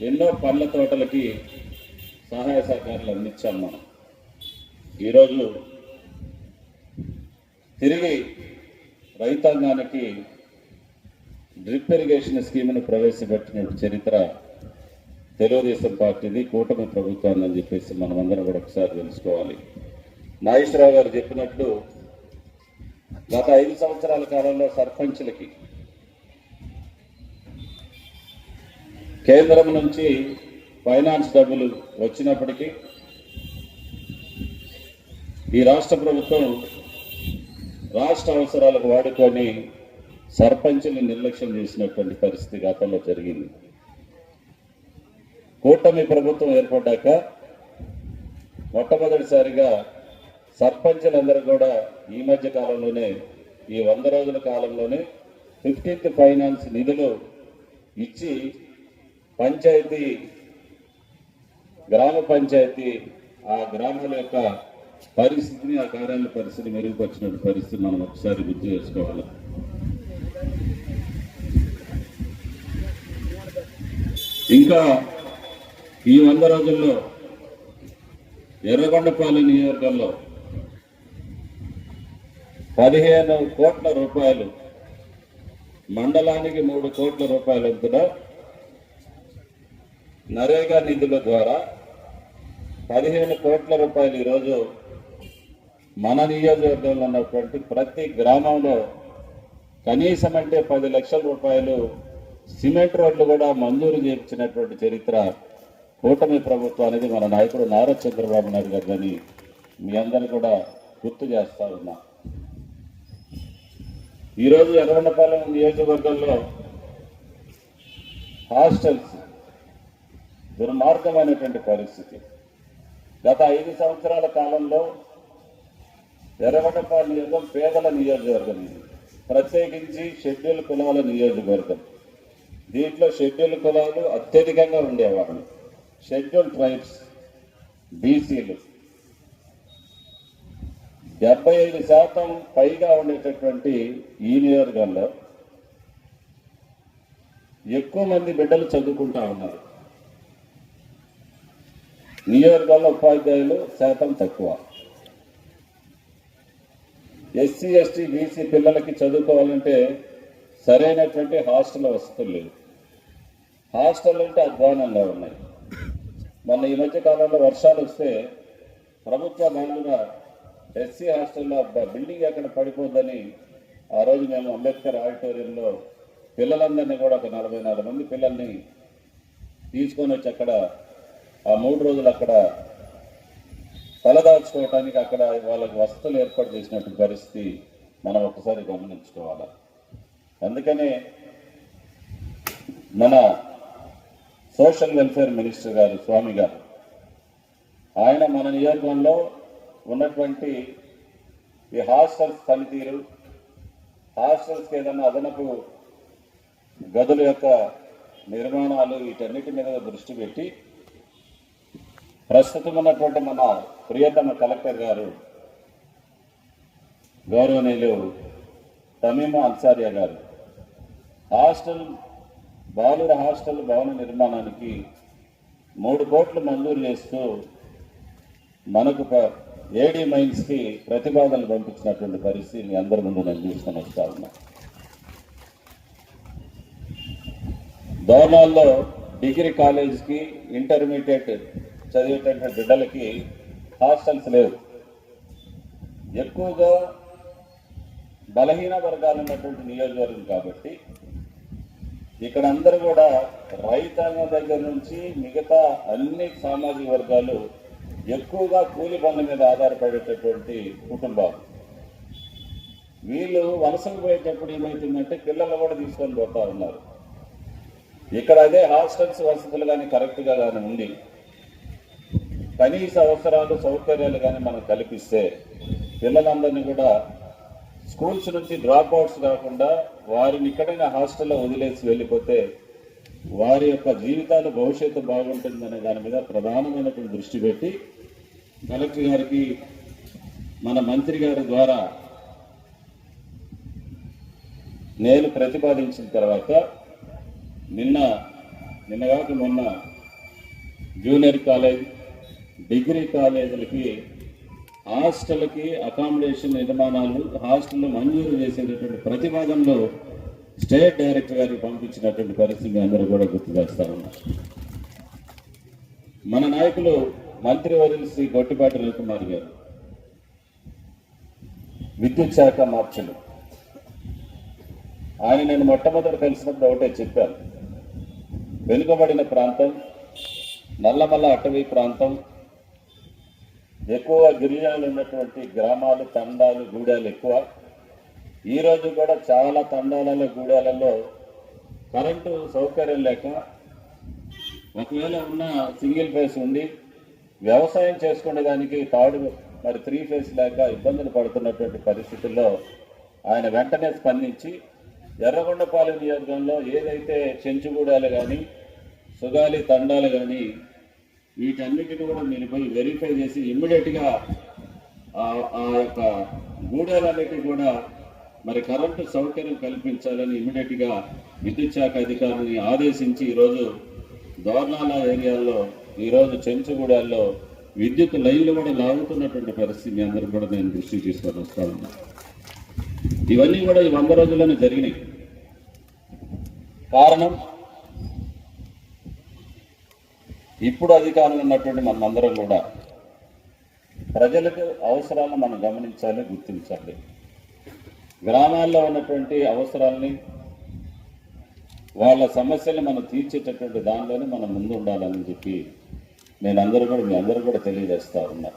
ఎన్నో పండ్ల తోటలకి సహాయ సహకారాలు అందించాం మనం. ఈరోజు తిరిగి రైతాంగానికి డ్రిప్ ఇరిగేషన్ స్కీమ్ను ప్రవేశపెట్టిన చరిత్ర తెలుగుదేశం పార్టీది, కూటమి ప్రభుత్వాన్ని అని చెప్పేసి మనమందరం కూడా ఒకసారి తెలుసుకోవాలి. నాగేశ్వరరావు గారు చెప్పినట్టు గత 5 సంవత్సరాల కాలంలో సర్పంచులకి కేంద్రం నుంచి ఫైనాన్స్ డబ్బులు వచ్చినప్పటికీ ఈ రాష్ట్ర ప్రభుత్వం రాష్ట్ర అవసరాలకు వాడుకొని సర్పంచులు నిర్లక్ష్యం చేసినటువంటి పరిస్థితి గతంలో జరిగింది. కూటమి ప్రభుత్వం ఏర్పడ్డాక మొట్టమొదటిసారిగా సర్పంచులందరూ కూడా ఈ మధ్య కాలంలోనే, ఈ 100 రోజుల కాలంలోనే 15th ఫైనాన్స్ నిధులు ఇచ్చి పంచాయతీ, గ్రామ పంచాయతీ ఆ గ్రామాల యొక్క పరిస్థితిని, ఆ కార్యాలయ పరిస్థితిని మెరుగుపరిచిన పరిస్థితి మనం ఒకసారి గుర్తు చేసుకోవాలి. ఇంకా ఈ 100 రోజుల్లో ఎర్రగొండపాలెం నియోజకవర్గంలో 15 కోట్ల రూపాయలు, మండలానికి 3 కోట్ల రూపాయల వంతున నరేగా నిధుల ద్వారా 15 కోట్ల రూపాయలు ఈరోజు మన నియోజకవర్గంలో ఉన్నటువంటి ప్రతి గ్రామంలో కనీసం అంటే 10 లక్షల రూపాయలు సిమెంట్ రోడ్లు కూడా మంజూరు చేయించినటువంటి చరిత్ర కూటమి ప్రభుత్వం అనేది మన నాయకుడు నారా చంద్రబాబు నాయుడు గారిని మీ అందరూ కూడా గుర్తు చేస్తా ఉన్నా. ఈరోజు ఎర్రగొండపాలెం నియోజకవర్గంలో హాస్టల్స్ దుర్మార్గమైనటువంటి పరిస్థితి. గత 5 సంవత్సరాల కాలంలో ఎర్రగొండపాలెం నియోజకవర్గం పేదల నియోజకవర్గం ఇది, ప్రత్యేకించి షెడ్యూల్ కులాల నియోజకవర్గం. దీంట్లో షెడ్యూల్ కులాలు అత్యధికంగా ఉండేవాళ్ళు, షెడ్యూల్ ట్రైబ్స్, బీసీలు 75% పైగా ఉండేటటువంటి ఈ నియోజకవర్గంలో ఎక్కువ మంది బిడ్డలు చదువుకుంటా ఉన్నారు. నియోజకవర్గంలో ఉపాధ్యాయులు శాతం తక్కువ. ఎస్సీ, ఎస్టీ, బీసీ పిల్లలకి చదువుకోవాలంటే సరైనటువంటి హాస్టల్ వసతులు లేవు. హాస్టల్ అంటే అధ్వానంగా ఉన్నాయి. మొన్న ఈ మధ్య కాలంలో వర్షాలు వస్తే ప్రభుత్వ బాలుగా ఎస్సీ హాస్టల్లో బిల్డింగ్ ఎక్కడ పడిపోద్దని ఆ రోజు మేము అంబేద్కర్ ఆడిటోరియంలో పిల్లలందరినీ కూడా ఒక 44 మంది పిల్లల్ని తీసుకొని వచ్చి అక్కడ ఆ 3 రోజులు అక్కడ తలదాచుకోవటానికి అక్కడ వాళ్ళకి వసతులు ఏర్పాటు చేసినటువంటి పరిస్థితి మనం ఒకసారి గమనించుకోవాలి. అందుకనే మన సోషల్ వెల్ఫేర్ మినిస్టర్ గారు స్వామి గారు, ఆయన మన నియోజకవర్గంలో ఉన్నటువంటి ఈ హాస్టల్స్ పనితీరు, హాస్టల్స్కి ఏదైనా అదనపు గదుల యొక్క నిర్మాణాలు, వీటన్నిటి మీద దృష్టి పెట్టి ప్రస్తుతం ఉన్నటువంటి మన ప్రియతమ కలెక్టర్ గారు గౌరవనీయులు తమీమా అన్సారియా గారు బాలుర హాస్టల్ భవన నిర్మాణానికి 3 కోట్లు మంజూరు చేస్తూ మనకు ఏడీ మైన్స్కి ప్రతిపాదనలు పంపించినటువంటి పరిస్థితి మీ అందరి ముందు నేను తీసుకొని వస్తా ఉన్నా. దోర్నాల్లో డిగ్రీ కాలేజ్కి, ఇంటర్మీడియట్ చదివేటటువంటి బిడ్డలకి హాస్టల్స్ లేవు. ఎక్కువగా బలహీన వర్గాలు ఉన్నటువంటి నియోజకవర్గం కాబట్టి ఇక్కడ అందరూ కూడా రైతాంగం దగ్గర నుంచి మిగతా అన్ని సామాజిక వర్గాలు ఎక్కువగా కూలి పనుల మీద ఆధారపడేటటువంటి కుటుంబాలు. వీళ్ళు వలసకు పోయేటప్పుడు ఏమవుతుందంటే పిల్లలు కూడా తీసుకొని పోతా ఉన్నారు. ఇక్కడ అదే హాస్టల్స్ వసతులు కానీ కరెక్ట్గా కానీ ఉండి కనీస అవసరాలు, సౌకర్యాలు కానీ మనం కల్పిస్తే పిల్లలందరినీ కూడా స్కూల్స్ నుంచి డ్రాప్ అవుట్స్ కాకుండా వారిని ఇక్కడైనా హాస్టల్లో వదిలేసి వెళ్ళిపోతే వారి యొక్క జీవితాలు, భవిష్యత్తు బాగుంటుందనే దాని మీద ప్రధానమైనటువంటి దృష్టి పెట్టి కలెక్టర్ గారికి, మన మంత్రి గారి ద్వారా నేను ప్రతిపాదించిన తర్వాత నిన్నగాక మొన్న జూనియర్ కాలేజ్, డిగ్రీ కాలేజీలకి హాస్టల్కి అకామిడేషన్ నిర్మాణాలు హాస్టల్ మంజూరు చేసేటటువంటి ప్రతిపాదనలో స్టేట్ డైరెక్టర్ గారికి పంపించినటువంటి పరిస్థితి అందరూ కూడా గుర్తు చేస్తా ఉన్నారు. మన నాయకులు మంత్రివర్యులు శ్రీ గొట్టిపాటి రవికుమార్ గారు విద్యుత్ శాఖ మార్చులు. ఆయన నేను మొట్టమొదటి కలిసినప్పుడు ఒకటే చెప్పాను, వెనుకబడిన ప్రాంతం, నల్లమల్ల అటవీ ప్రాంతం, ఎక్కువ గిరిజనులు ఉన్నటువంటి గ్రామాలు, తండాలు, గూడాలు ఎక్కువ. ఈరోజు కూడా చాలా తండాలలో, గూడాలలో కరెంటు సౌకర్యం లేక, ఒకవేళ ఉన్న సింగిల్ ఫేస్ ఉండి వ్యవసాయం చేసుకునే దానికి తాడు మరి 3 ఫేస్ లేక ఇబ్బందులు పడుతున్నటువంటి పరిస్థితుల్లో ఆయన వెంటనే స్పందించి ఎర్రగొండపాలెం నియోజకవర్గంలో ఏదైతే చెంచుగూడాలు కానీ, సుగాలి తండాలు కానీ వీటన్నిటిని కూడా మీరు పోయి వెరిఫై చేసి ఇమ్మీడియట్గా ఆ యొక్క గూడాలన్నిటికీ కూడా మరి కరెంటు సౌకర్యం కల్పించాలని ఇమ్మీడియట్గా విద్యుత్ శాఖ అధికారులని ఆదేశించి ఈరోజు దోర్నాల ఏరియాల్లో, ఈరోజు చెంచుగూడాల్లో విద్యుత్ లైన్లు కూడా లాగుతున్నటువంటి పరిస్థితి మీ అందరూ కూడా నేను దృష్టికి తీసుకొని వస్తా ఉన్నా. ఇవన్నీ కూడా ఈ 100 రోజుల్లోనే జరిగినాయి. కారణం ఇప్పుడు అధికారంలో ఉన్నటువంటి మనమందరం కూడా ప్రజలకు అవసరాలను మనం గమనించాలి, గుర్తించాలి. గ్రామాల్లో ఉన్నటువంటి అవసరాలని, వాళ్ళ సమస్యలు మనం తీర్చేటటువంటి దానిలోనే మనం ముందు ఉండాలని చెప్పి నేను మీ అందరూ కూడా తెలియజేస్తా ఉన్నా.